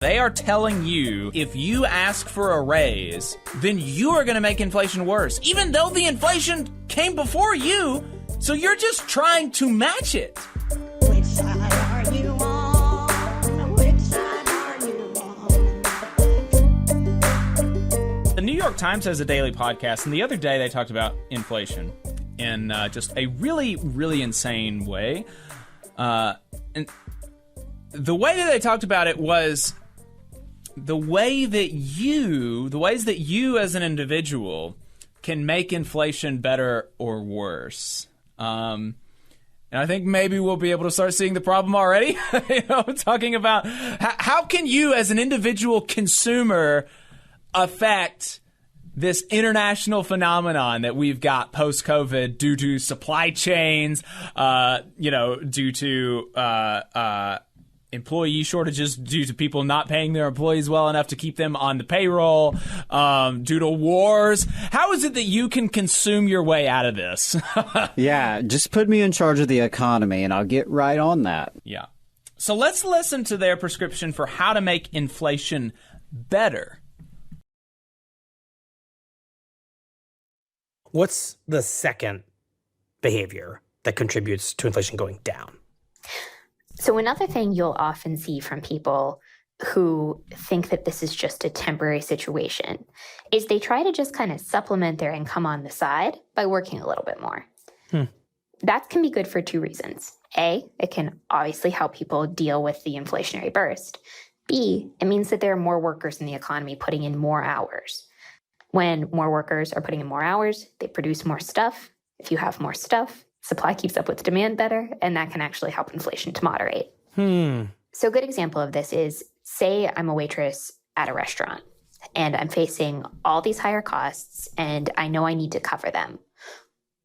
They are telling you if you ask for a raise, then you are going to make inflation worse, even though the inflation came before you, so you're just trying to match it. Which side are you on? Which side are you on? The New York Times has a daily podcast, and the other day they talked about inflation in just a really, really insane way. And the way that they talked about it was the ways that you as an individual can make inflation better or worse. And I think maybe we'll be able to start seeing the problem already. Talking about how can you as an individual consumer affect this international phenomenon that we've got post-COVID due to supply chains, due to employee shortages, due to people not paying their employees well enough to keep them on the payroll, due to wars. How is it that you can consume your way out of this? Yeah, just put me in charge of the economy and I'll get right on that. Yeah. So let's listen to their prescription for how to make inflation better. What's the second behavior that contributes to inflation going down? So another thing you'll often see from people who think that this is just a temporary situation is they try to just kind of supplement their income on the side by working a little bit more. That can be good for two reasons. A, it can obviously help people deal with the inflationary burst. B, it means that there are more workers in the economy putting in more hours. When more workers are putting in more hours, they produce more stuff. If you have more stuff, supply keeps up with demand better, and that can actually help inflation to moderate. So a good example of this is, say I'm a waitress at a restaurant, and I'm facing all these higher costs, and I know I need to cover them.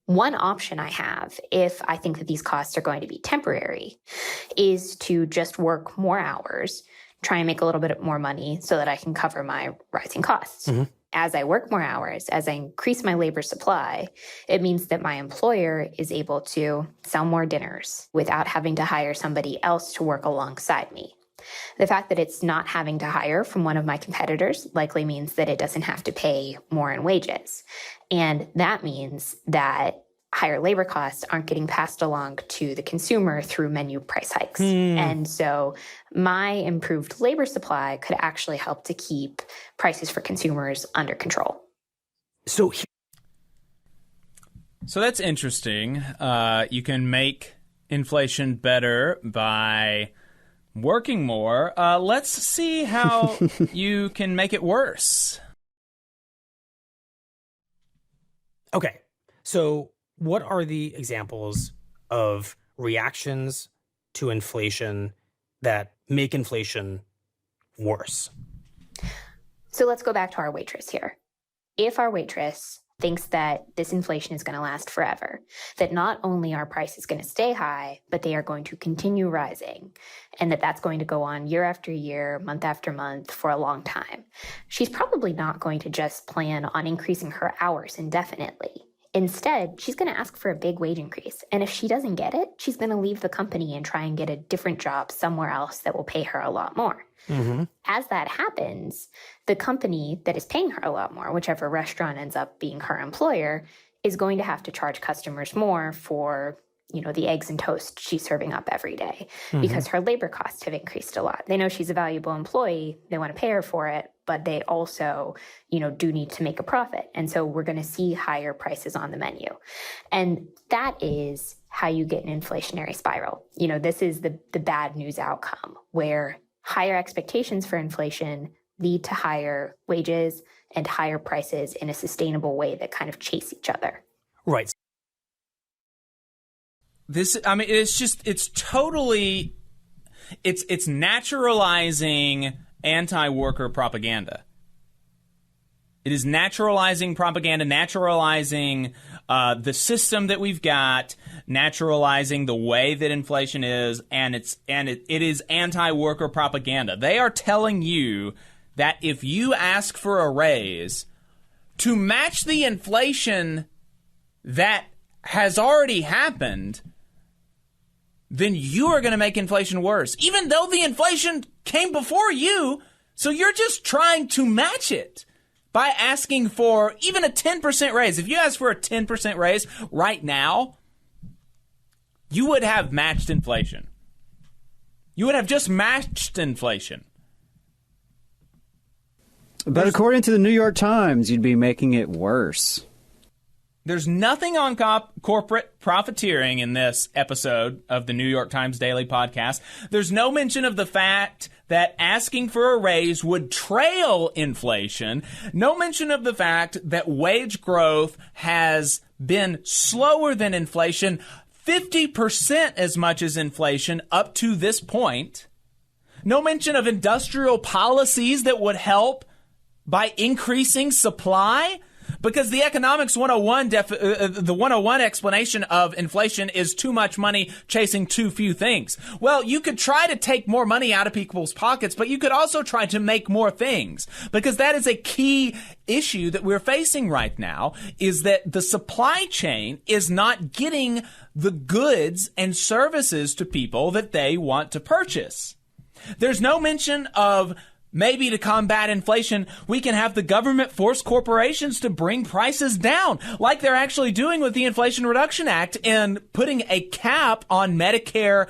One option I have, if I think that these costs are going to be temporary, is to just work more hours, try and make a little bit more money so that I can cover my rising costs. As I work more hours, as I increase my labor supply, it means that my employer is able to sell more dinners without having to hire somebody else to work alongside me. The fact that it's not having to hire from one of my competitors likely means that it doesn't have to pay more in wages. And that means that higher labor costs aren't getting passed along to the consumer through menu price hikes. And so my improved labor supply could actually help to keep prices for consumers under control. So that's interesting. You can make inflation better by working more. Let's see how you can make it worse. Okay, so what are the examples of reactions to inflation that make inflation worse? So let's go back to our waitress here. If our waitress thinks that this inflation is going to last forever, that not only are prices going to stay high, but they are going to continue rising, and that that's going to go on year after year, month after month for a long time, she's probably not going to just plan on increasing her hours indefinitely. Instead, she's going to ask for a big wage increase. And if she doesn't get it, she's going to leave the company and try and get a different job somewhere else that will pay her a lot more. As that happens, the company that is paying her a lot more, whichever restaurant ends up being her employer, is going to have to charge customers more for, the eggs and toast she's serving up every day because her labor costs have increased a lot. They know she's a valuable employee. They want to pay her for it, but they also, do need to make a profit. And so we're going to see higher prices on the menu. And that is how you get an inflationary spiral. This is the bad news outcome where higher expectations for inflation lead to higher wages and higher prices in a sustainable way that kind of chase each other. Right. It's naturalizing anti-worker propaganda. It is naturalizing propaganda, naturalizing the system that we've got, naturalizing the way that inflation is, and it is anti-worker propaganda. They are telling you that if you ask for a raise to match the inflation that has already happened, then you are going to make inflation worse, even though the inflation came before you. So you're just trying to match it by asking for even a 10% raise. If you ask for a 10% raise right now, you would have matched inflation. You would have just matched inflation. But according to the New York Times, you'd be making it worse. There's nothing on corporate profiteering in this episode of the New York Times Daily Podcast. There's no mention of the fact that asking for a raise would trail inflation. No mention of the fact that wage growth has been slower than inflation, 50% as much as inflation up to this point. No mention of industrial policies that would help by increasing supply. Because the economics 101, the 101 explanation of inflation is too much money chasing too few things. Well, you could try to take more money out of people's pockets, but you could also try to make more things. Because that is a key issue that we're facing right now, is that the supply chain is not getting the goods and services to people that they want to purchase. There's no mention of maybe to combat inflation, we can have the government force corporations to bring prices down, like they're actually doing with the Inflation Reduction Act and putting a cap on Medicare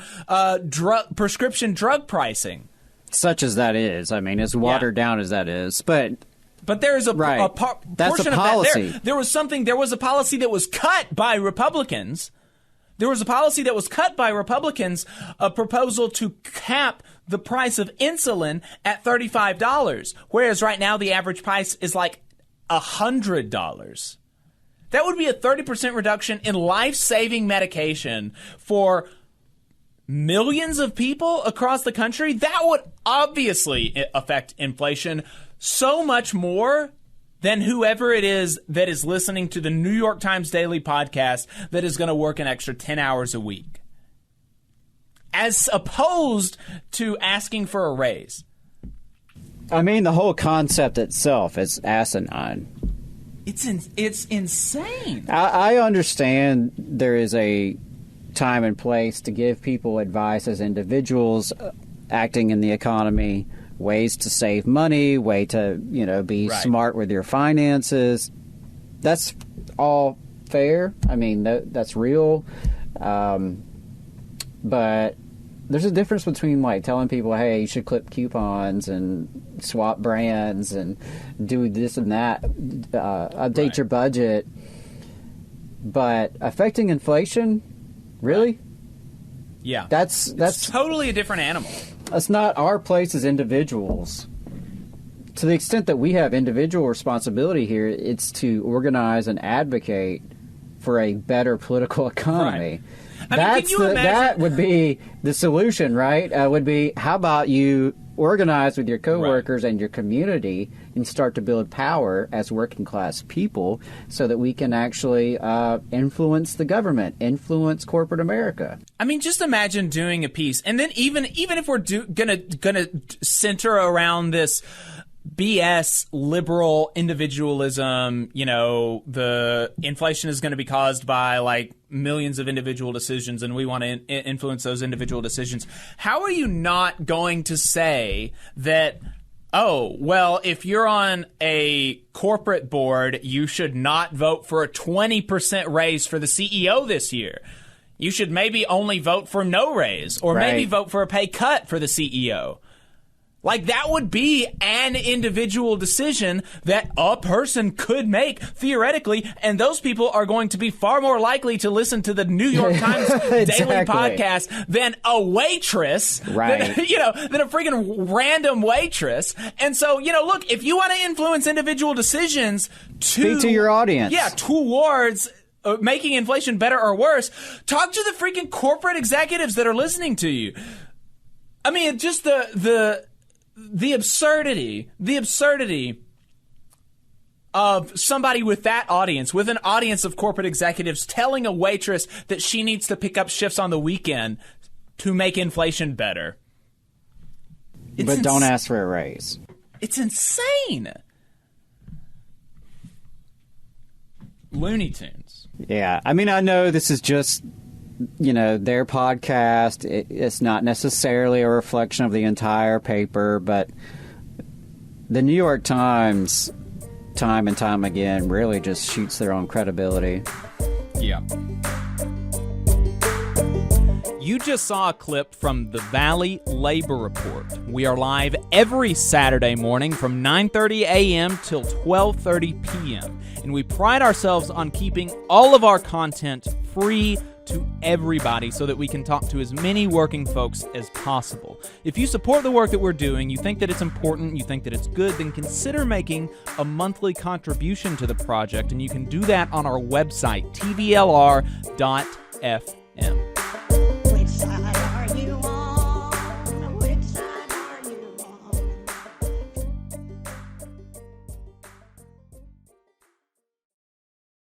prescription drug pricing. Such as that is. I mean, as watered down as that is. But there's a That's portion a policy. of that there was a policy that was cut by Republicans. There was a policy that was cut by Republicans, a proposal to cap the price of insulin at $35, whereas right now the average price is like $100. That would be a 30% reduction in life-saving medication for millions of people across the country. That would obviously affect inflation so much more than whoever it is that is listening to the New York Times Daily Podcast that is going to work an extra 10 hours a week, as opposed to asking for a raise. I mean, the whole concept itself is asinine. It's insane. I understand there is a time and place to give people advice as individuals acting in the economy, ways to save money, way to, be smart with your finances. That's all fair. I mean, that's real. But there's a difference between telling people, hey, you should clip coupons and swap brands and do this and that, update your budget. But affecting inflation, really? Yeah. That's totally a different animal. That's not our place as individuals. To the extent that we have individual responsibility here, it's to organize and advocate for a better political economy. Right. That would be the solution, right? Would be, how about you organize with your coworkers and your community and start to build power as working class people so that we can actually influence the government, influence corporate America. I mean, just imagine doing a piece, and then even if we're gonna center around this BS liberal individualism, the inflation is going to be caused by millions of individual decisions and we want to influence those individual decisions. How are you not going to say that, oh, well, if you're on a corporate board, you should not vote for a 20% raise for the CEO this year? You should maybe only vote for no raise, or maybe vote for a pay cut for the CEO. That would be an individual decision that a person could make, theoretically, and those people are going to be far more likely to listen to the New York Times Daily Podcast than a waitress, than a freaking random waitress. And so, look, if you want to influence individual decisions speak to your audience. Yeah, towards making inflation better or worse, talk to the freaking corporate executives that are listening to you. I mean, just the absurdity of somebody with that audience, with an audience of corporate executives, telling a waitress that she needs to pick up shifts on the weekend to make inflation better. But don't ask for a raise. It's insane. Looney Tunes. Yeah. I mean, I know this is just their podcast, it's not necessarily a reflection of the entire paper, but the New York Times, time and time again, really just shoots their own credibility. Yeah. You just saw a clip from the Valley Labor Report. We are live every Saturday morning from 9:30 a.m. till 12:30 p.m. And we pride ourselves on keeping all of our content free to everybody so that we can talk to as many working folks as possible. If you support the work that we're doing, you think that it's important, you think that it's good, then consider making a monthly contribution to the project, and you can do that on our website, tvlr.fm.